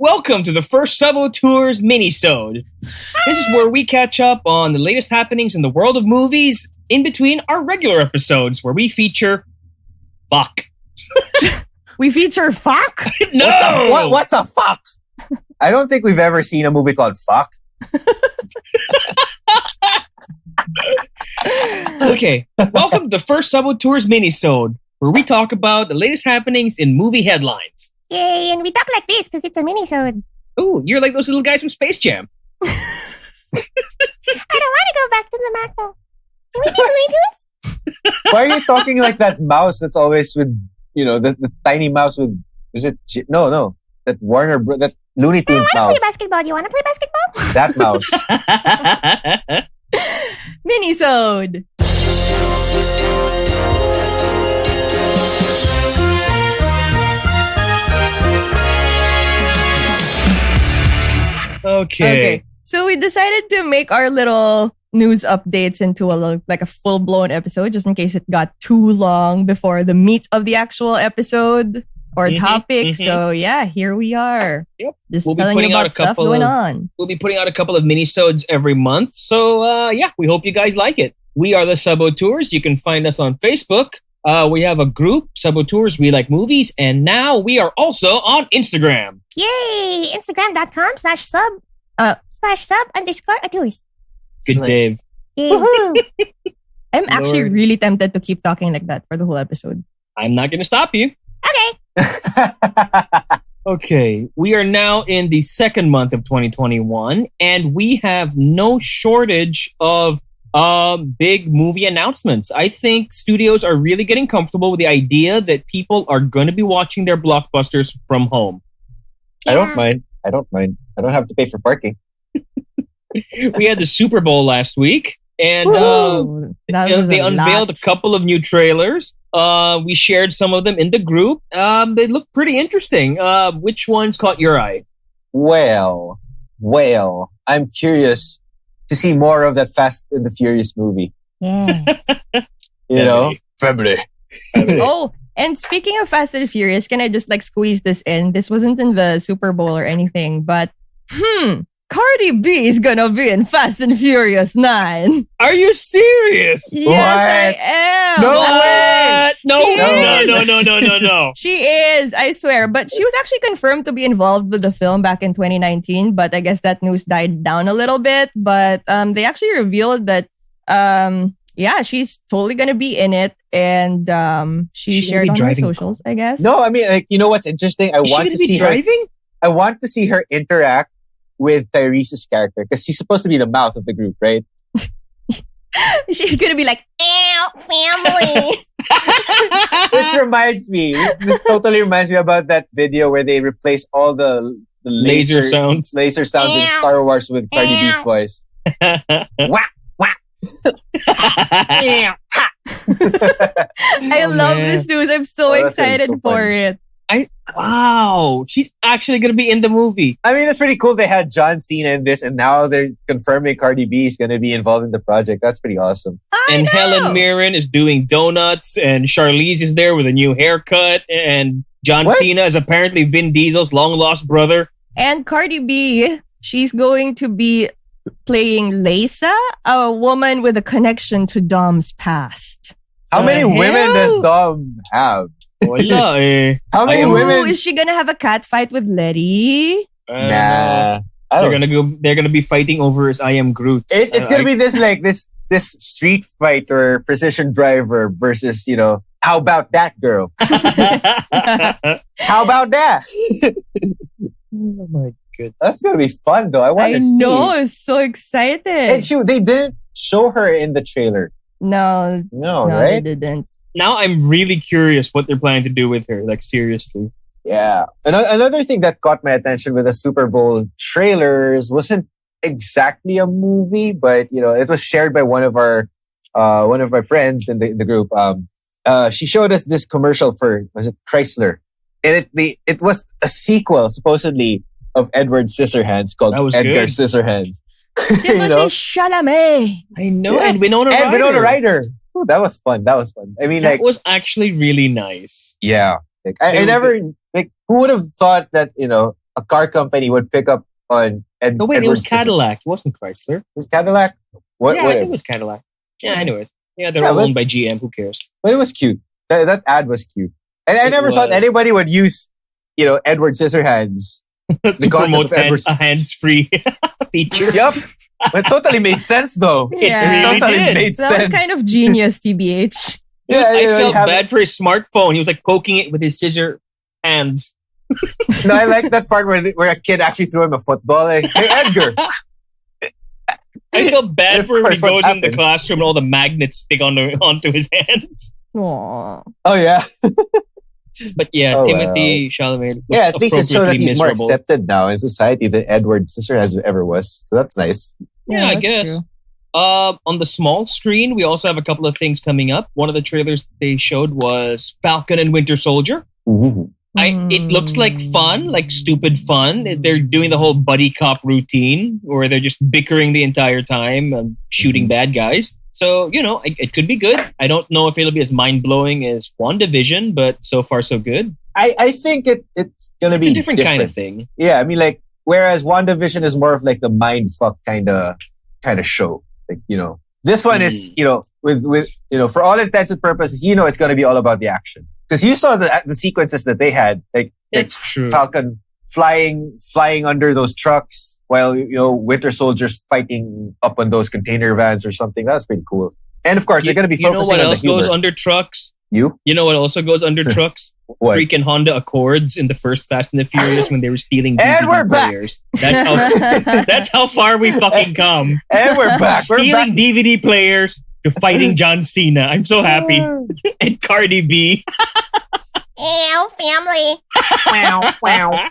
Welcome to the first Sub-Auteurs Minisode. This is where we catch up on the latest happenings in the world of movies in between our regular episodes where we feature fuck. We feature fuck? No! What's a fuck? I don't think we've ever seen a movie called Fuck. Okay, welcome to the first Sub-Auteurs Minisode where we talk about the latest happenings in movie headlines. Yay, and we talk like this because it's a minisode. Ooh, you're like those little guys from Space Jam. I don't want to go back to the macro. Can we do Looney Tunes? Why are you talking like that mouse that's always with, the tiny mouse with, no, that that Looney Tunes I want to mouse. play basketball. You want to play basketball? That mouse. Minisode. Okay. So we decided to make our little news updates into a full-blown episode just in case it got too long before the meat of the actual episode or topic. So yeah, here we are. Yep. Just We'll be telling you putting out about stuff going on. We'll be putting out a couple of minisodes every month. So yeah, we hope you guys like it. We are the Sub-Auteurs. You can find us on Facebook. We have a group, Sub-Auteurs We Like Movies. And now we are also on Instagram. Yay! Instagram.com/sub_auteurs. Good save. Yay. Woohoo! I'm actually Lord. really tempted to keep talking like that for the whole episode. I'm not going to stop you. Okay. Okay, we are now in the second month of 2021, and we have no shortage of big movie announcements. I think studios are really getting comfortable with the idea that people are going to be watching their blockbusters from home. I don't mind. I don't have to pay for parking. We had the Super Bowl last week, and they unveiled a couple of new trailers. We shared some of them in the group. They look pretty interesting. Which ones caught your eye? Well, I'm curious to see more of that Fast and the Furious movie. Yes. Family. Oh, and speaking of Fast and Furious, can I just squeeze this in? This wasn't in the Super Bowl or anything, but Cardi B is gonna be in Fast and Furious 9. Are you serious? Yes, I am. No way! No. She is, I swear. But she was actually confirmed to be involved with the film back in 2019, but I guess that news died down a little bit. But they actually revealed that she's totally gonna be in it, and she shared on her socials, I guess. No, I mean, what's interesting? I want to see her interact with Tyrese's character because she's supposed to be the mouth of the group, right? She's gonna be like, "Ow, family." Which reminds me, this totally reminds me about that video where they replace all the laser sounds in Star Wars with Cardi B's voice. Whack, whack. I love this news. I'm so excited for it. Wow, she's actually going to be in the movie. I mean, it's pretty cool. They had John Cena in this, and now they're confirming Cardi B is going to be involved in the project. That's pretty awesome. And Helen Mirren is doing donuts, and Charlize is there with a new haircut, and John Cena is apparently Vin Diesel's long-lost brother. And Cardi B, she's going to be playing Lisa, a woman with a connection to Dom's past. How many women does Dom have? Wala eh. How many women? Is she gonna have a cat fight with Letty? Nah. They're gonna be fighting over his I Am Groot. It's gonna be this street fighter precision driver versus, how about that girl? How about that? Oh my goodness. That's gonna be fun though. I want to see. I know, I'm so excited. And they didn't show her in the trailer. No, right? They didn't. Now I'm really curious what they're planning to do with her. Seriously. Yeah. Another thing that caught my attention with the Super Bowl trailers wasn't exactly a movie, but it was shared by one of our friends in the group. She showed us this commercial for, was it Chrysler? And it was a sequel supposedly of Edward Scissorhands called Edgar Scissorhands. Chalamet. I know, yeah. And Winona Ryder. Ooh, that was fun. I mean, that was actually really nice. Yeah. I never, who would have thought that, a a car company would pick up on No, wait, it was Edward Cadillac. It wasn't Chrysler. It was Cadillac? What? Yeah, I What? think it was Cadillac. Yeah, anyways. Yeah, they're Yeah, all but- owned by GM. Who cares? But it was cute. That ad was cute. And I It never thought was. anybody would use, Edward Scissorhands. To concept promote of Edward- a hands-free feature. Yup. It totally made sense, though. Yeah. really Totally did. made That sense. was kind of genius, TBH. Yeah, I you felt have- bad for his smartphone. He was like poking it with his scissor hands. No, I like that part where a kid actually threw him a football. Like, hey, Edgar. I felt bad Of for him. He course, what goes in the happens? classroom and all the magnets stick onto his hands. Aww. Oh, yeah. But yeah, Oh, Timothy Chalamet looks Yeah, at least it showed that appropriately he's more miserable. accepted now in society than Edward Scissorhands ever was. So that's nice. Yeah, I that's guess. true. On the small screen, we also have a couple of things coming up. One of the trailers they showed was Falcon and Winter Soldier. Ooh. It looks like fun, like stupid fun. They're doing the whole buddy cop routine where they're just bickering the entire time and shooting bad guys. So, it could be good. I don't know if it'll be as mind-blowing as WandaVision, but so far so good. I think it's going to It's be a different kind of thing. Yeah, I mean, like, whereas WandaVision is more of like the mindfuck kind of show. Like, this one is, with for all intents and purposes, it's going to be all about the action. Because you saw the sequences that they had, like It's true. Falcon flying under those trucks while, Winter Soldier's fighting up on those container vans or something. That's pretty cool. And of course, they're going to be You know focusing what on the else goes humor. under trucks? You? You know what also goes under trucks? What? Freaking Honda Accords in the first Fast and the Furious when they were stealing And we're DVD back! players. That's how far we fucking come. And we're back. We're Stealing back. DVD players to fighting John Cena. I'm so happy. And Cardi B. Ew, family. Wow, wow.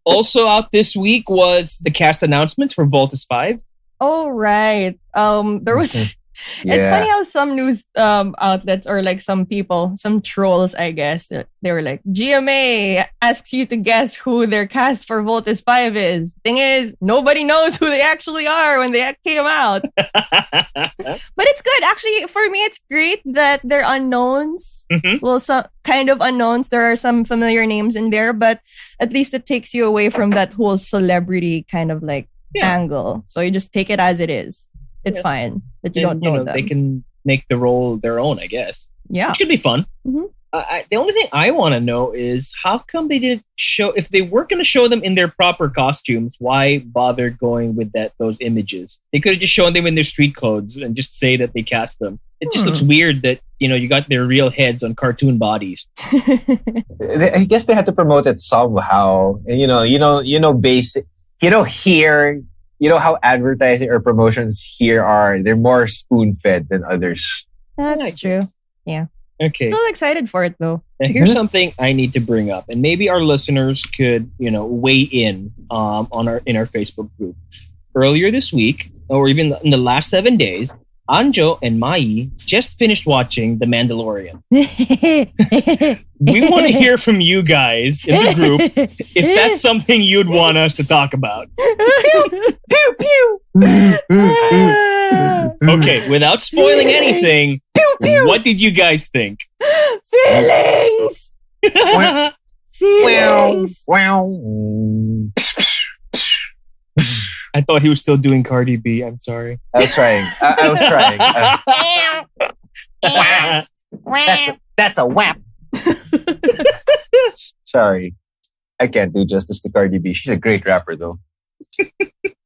Also out this week was the cast announcements for Voltus 5. Oh, right. There was... It's funny how some news outlets or like some people, some trolls, I guess, they were like, GMA asks you to guess who their cast for Voltus 5 is. Thing is, nobody knows who they actually are when they came out. But it's good. Actually, for me, it's great that they're unknowns. Mhm. Well, some kind of unknowns. There are some familiar names in there, but at least it takes you away from that whole celebrity kind of like angle. So you just take it as it is. It's fine that you don't know them. They can make the role their own, I guess. Yeah. Which could be fun. Mhm. The only thing I want to know is how come they didn't show, if they were going to show them in their proper costumes, why bother going with those images? They could have just shown them in their street clothes and just say that they cast them. It just looks weird that, you got their real heads on cartoon bodies. I guess they had to promote it somehow. And basic. Here, how advertising or promotions here are. They're more spoon-fed than others. That's true. Okay. Still excited for it though. Now, here's something I need to bring up, and maybe our listeners could, weigh in in our Facebook group. Earlier this week, or even in the last 7 days, Anjo and Mai just finished watching The Mandalorian. We want to hear from you guys in the group if that's something you'd want us to talk about. Pew, pew! Okay, without spoiling anything, what did you guys think? Feelings! Feelings! Wow. I thought he was still doing Cardi B. I'm sorry. I was trying. I was trying. That's a whap. Sorry. I can't do justice to Cardi B. She's a great rapper, though.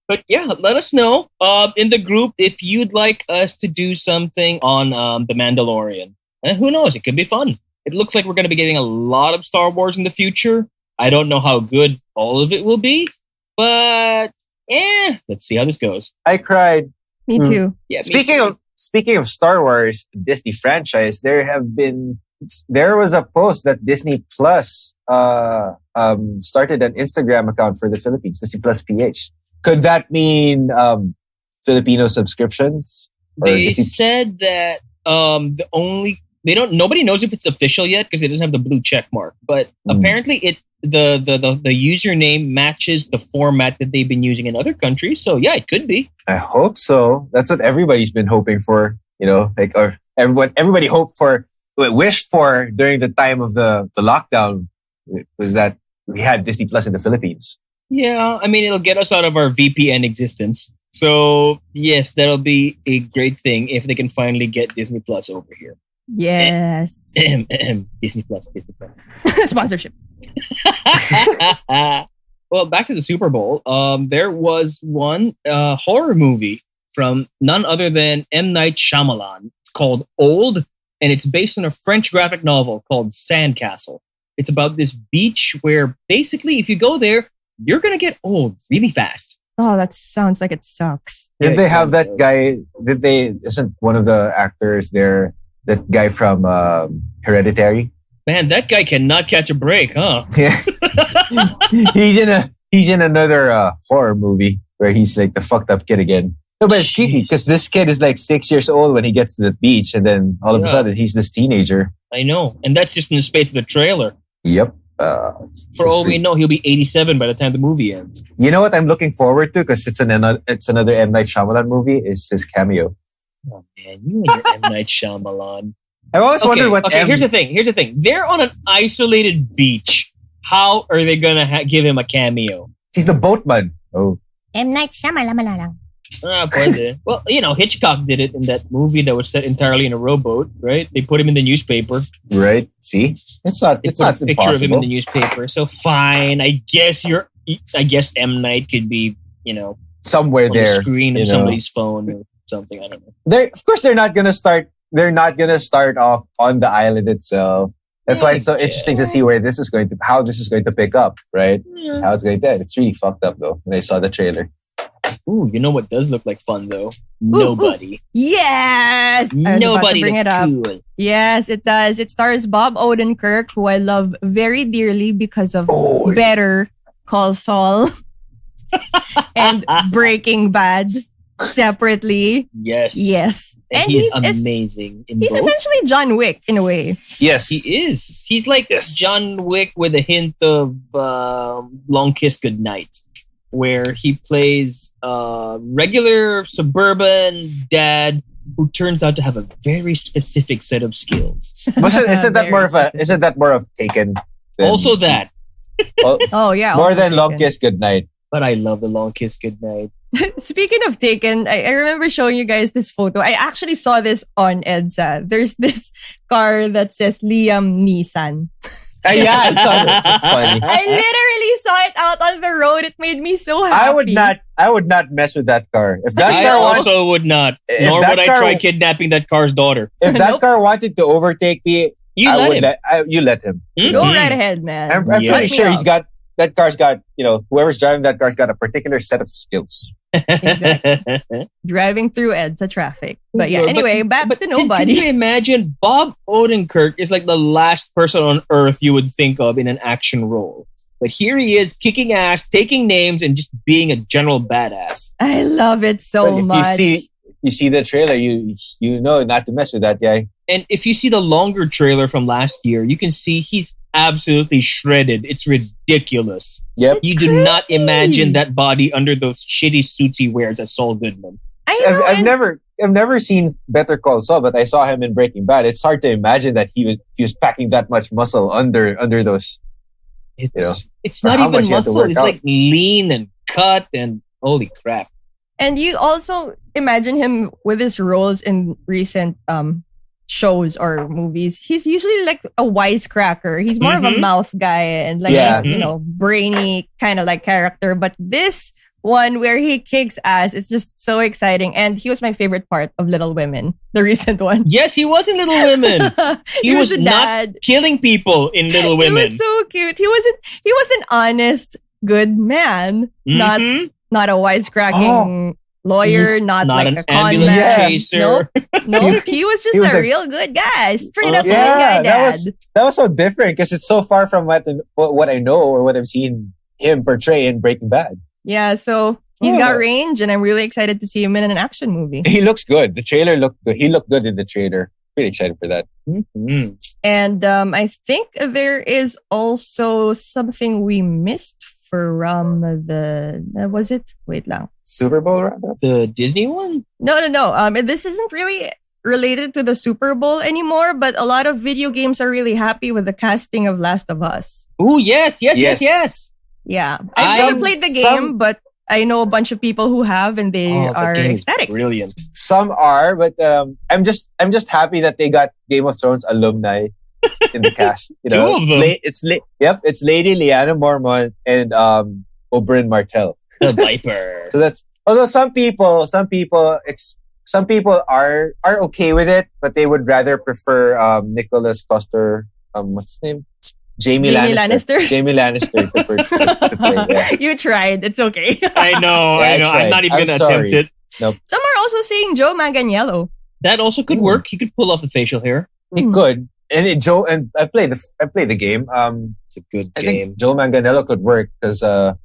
But yeah, let us know in the group if you'd like us to do something on The Mandalorian. And who knows? It could be fun. It looks like we're going to be getting a lot of Star Wars in the future. I don't know how good all of it will be, but let's see how this goes. I cried. Me too. Yeah. Speaking of Star Wars Disney franchise, there was a post that Disney Plus started an Instagram account for the Philippines, Disney Plus PH. Could that mean Filipino subscriptions? They said that nobody knows if it's official yet because it doesn't have the blue check mark. But apparently the username matches the format that they've been using in other countries. So yeah, it could be. I hope so. That's what everybody's been hoping for. Or everybody hoped for, wished for during the time of the lockdown was that we had Disney Plus in the Philippines. Yeah, I mean, it'll get us out of our VPN existence. So, yes, that'll be a great thing if they can finally get Disney Plus over here. Yes. Disney Plus, Disney Plus. Sponsorship. Well, back to the Super Bowl. There was one horror movie from none other than M. Night Shyamalan. It's called Old, and it's based on a French graphic novel called Sandcastle. It's about this beach where basically if you go there, you're going to get old really fast. Oh, that sounds like it sucks. Did they have that guy? Isn't one of the actors there that guy from Hereditary? Man, that guy cannot catch a break, huh? Yeah. he's in another horror movie where he's like the fucked up kid again. No, but it's creepy because this kid is like 6 years old when he gets to the beach, and then all of a sudden he's this teenager. I know, and that's just in the space of the trailer. Yep. For all we know, he'll be 87 by the time the movie ends. You know what I'm looking forward to, because it's another M. Night Shyamalan movie, is his cameo. Oh man, you and your M. Night Shyamalan. I've always wondered what. Okay, here's the thing. They're on an isolated beach. How are they gonna give him a cameo? He's the boatman. Oh. M. Night Shyamalan. Pwede. Well, Hitchcock did it in that movie that was set entirely in a rowboat, right? They put him in the newspaper. Right. See? It's not a impossible. Picture of him in the newspaper. So fine. I guess M. Night could be, somewhere on there. The screen of somebody's phone or something. I don't know. Of course, they're not gonna start off on the island itself. That's why it's so interesting to see how this is going to pick up, right? Yeah. How it's going to end. It's really fucked up though when I saw the trailer. Ooh, you know what does look like fun though? Nobody. Ooh. Yes! Nobody bring it that's up. cool. Yes, it does. It stars Bob Odenkirk, who I love very dearly because of Better Call Saul and Breaking Bad separately. Yes. And he's amazing. He's essentially John Wick in a way. Yes. He is. He's like John Wick with a hint of Long Kiss Goodnight, where he plays a regular suburban dad who turns out to have a very specific set of skills. Isn't that more of Taken? Also that. Oh yeah. More than Long Kiss Goodnight. But I love the Long Kiss Goodnight. Speaking of Taken, I remember showing you guys this photo. I actually saw this on EDSA. There's this car that says Liam Neeson. Yeah, I saw this. It's funny. I literally saw it out on the road. It made me so happy. I would not mess with that car. If that I car also would not. Nor would I try kidnapping that car's daughter. If that car wanted to overtake me, you let him. Mm-hmm. Go right ahead, man. I'm pretty sure that car's got, whoever's driving that car's got a particular set of skills. Exactly. Driving through EDSA traffic. But yeah, anyway, back to Nobody. Can you imagine Bob Odenkirk is like the last person on earth you would think of in an action role. But here he is kicking ass, taking names, and just being a general badass. I love it so much. You see the trailer, you know not to mess with that guy. And if you see the longer trailer from last year, you can see he's absolutely shredded. It's ridiculous. Yep. You do not imagine that body under those shitty suits he wears as Saul Goodman. I've never seen Better Call Saul, but I saw him in Breaking Bad. It's hard to imagine that he was packing that much muscle under those. It's not even muscle. It's like lean and cut and holy crap. And you also imagine him with his roles in recent shows or movies. He's usually like a wisecracker. He's more of a mouth guy and brainy kind of like character. But this one where he kicks ass, it's just so exciting. And he was my favorite part of Little Women, the recent one. Yes, he was in Little Women. he was not killing people in Little Women. He was so cute. He was an honest, good man. Not a wisecracking lawyer, not like an a con ambulance man. chaser. Nope. He was just a real good guy. Straight up good guy dad. That was so different because it's so far from what I know or what I've seen him portray in Breaking Bad. Yeah, so he's got range, and I'm really excited to see him in an action movie. He looks good. The trailer looked good. He looked good in the trailer. Really excited for that. Mm-hmm. And I think there is also something we missed from was it? Wait lang. Super Bowl roundup? The Disney one? No. This isn't really related to the Super Bowl anymore, but a lot of video games are really happy with the casting of Last of Us. Oh, yes. Yeah. I've never played the game, but I know a bunch of people who have, and they are ecstatic. Brilliant. Some are, but I'm just happy that they got Game of Thrones alumni in the cast. You know, Two of them. It's Lady Lyanna Mormont and Oberyn Martell. The Viper. So that's, although some people are okay with it, but they would rather prefer Nicholas Coster. What's his name? Jamie Lannister. Jamie Lannister to play. Yeah. You tried. It's okay. I know. I'm not even gonna attempt it. Nope. Some are also saying Joe Manganiello. That also could work. He could pull off the facial hair. He could. And I played the game. It's a good I game. think Joe Manganiello could work because I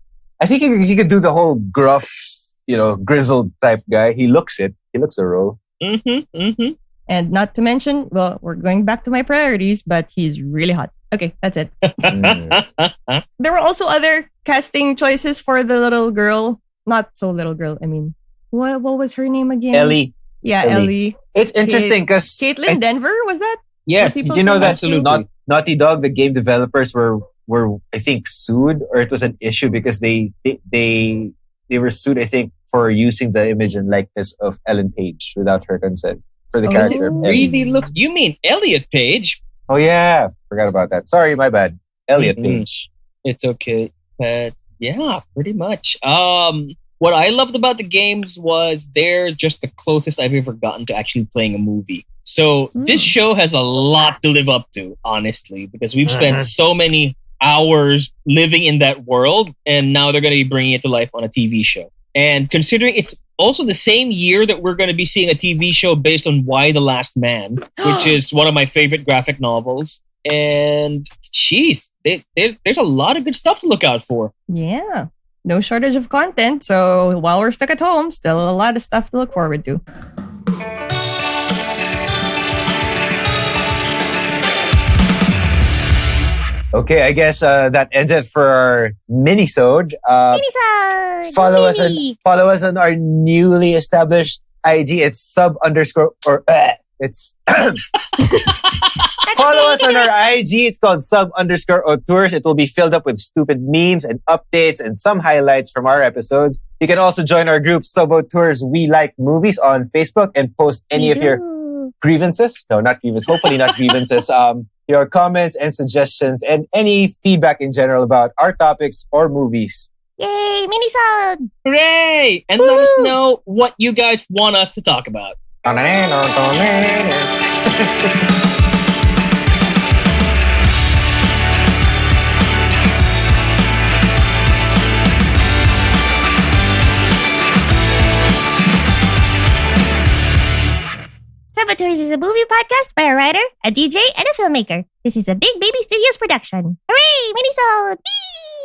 think he could do the whole gruff, grizzled type guy. He looks the role. Mm-hmm. Mm-hmm. And not to mention, well, we're going back to my priorities, but he's really hot. Okay, that's it. There were also other casting choices for the little girl. Not so little girl. I mean, what was her name again? Ellie. Yeah, Ellie. It's interesting because Caitlin Denver, was that? Yes. Did you know that Absolutely. Naughty Dog, the game developers, were I think sued, or it was an issue because they were sued, I think, for using the image and likeness of Ellen Page without her consent for the character of Ellie. Really looks. You mean Elliot Page? Oh yeah, forgot about that. Sorry, my bad. Elliot Page. It's okay. Yeah, pretty much. What I loved about the games was they're just the closest I've ever gotten to actually playing a movie. So this show has a lot to live up to, honestly, because we've spent so many hours living in that world, and now they're going to be bringing it to life on a TV show. And considering it's also the same year that we're going to be seeing a TV show based on Why the Last Man, which is one of my favorite graphic novels. And geez, there's a lot of good stuff to look out for. Yeah. No shortage of content. So while we're stuck at home, still a lot of stuff to look forward to. Okay, I guess that ends it for our minisode. Minisode. Follow us on our newly established IG. It's it's follow us on our IG. It's called Sub-Auteurs. It will be filled up with stupid memes and updates and some highlights from our episodes. You can also join our group Sub-Auteurs We Like Movies on Facebook and post any of your grievances. No, not grievances. Hopefully not grievances. Your comments and suggestions and any feedback in general about our topics or movies. Yay, minisode! Hooray! And let us know what you guys want us to talk about. Sub-Auteurs is a movie podcast by a writer, a DJ, and a filmmaker. This is a Big Baby Studios production. Hooray, minisode! Whee!